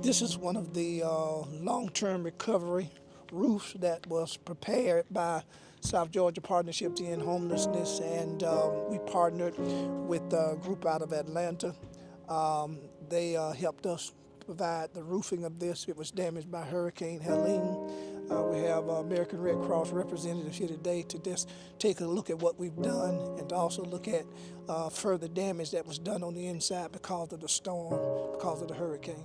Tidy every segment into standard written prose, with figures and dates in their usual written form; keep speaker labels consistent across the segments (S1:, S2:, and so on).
S1: This is one of the long-term recovery roofs that was prepared by South Georgia Partnership to End Homelessness, and we partnered with a group out of Atlanta. They helped us provide the roofing of this. It was damaged by Hurricane Helene. We have American Red Cross representatives here today to just take a look at what we've done and to also look at further damage that was done on the inside because of the storm, because of the hurricane.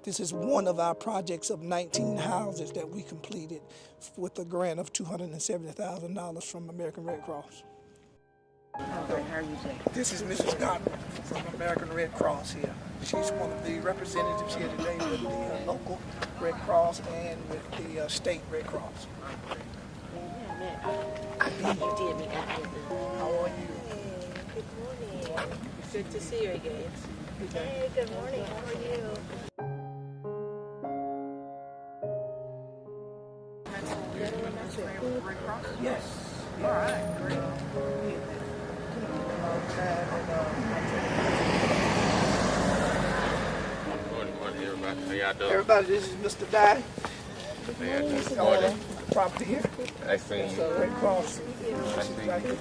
S1: This is one of our projects of 19 houses that we completed with a grant of $270,000 from American Red Cross.
S2: Okay, how are you doing?
S1: This is Mrs. Godwin from American Red Cross here. She's one of the representatives here today with the local Red Cross and with the state Red Cross.
S2: You did me after the.
S1: How are you?
S3: Good morning.
S2: It's good to see you again.
S3: Hey, good morning. How are you?
S1: Yes.
S2: All right, great.
S4: Morning, everybody. How y'all doing?
S1: Everybody, this is Mr. Dye.
S4: How y'all doing?
S1: He's on the property here.
S4: I seen you.
S1: Red Cross.
S4: I seen
S1: Right here.
S4: you.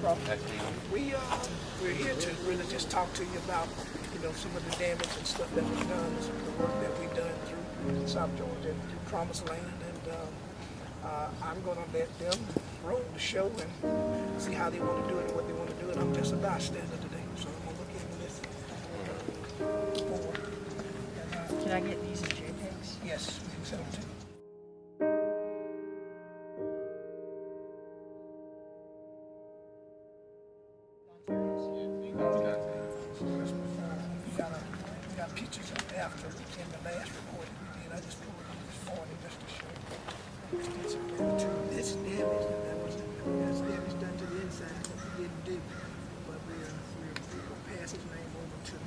S4: I seen you.
S1: We're here to really just talk to you about, some of the damage and stuff that was done, some of the work that we've done through South Georgia, through Promised Land, and I'm going to let them roll the show and see how they want to do it and what they want to do. And I'm just a bystander today, so I'm going to look into this board. And,
S2: Can I get these JPEGs?
S1: yes, we can send them to you. We got pictures of after in the last report that we did. I just pulled them this morning just to show you. This damage that's damage done to the inside that we didn't do. But we're gonna pass his name over to the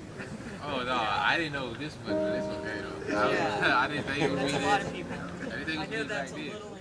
S4: Oh no, I didn't know this much, but it's okay though. I didn't think it would be
S2: That's a lot of people.
S4: I didn't think it
S2: I
S4: would
S2: know
S4: be
S2: that's
S4: like
S2: a
S4: this.
S2: little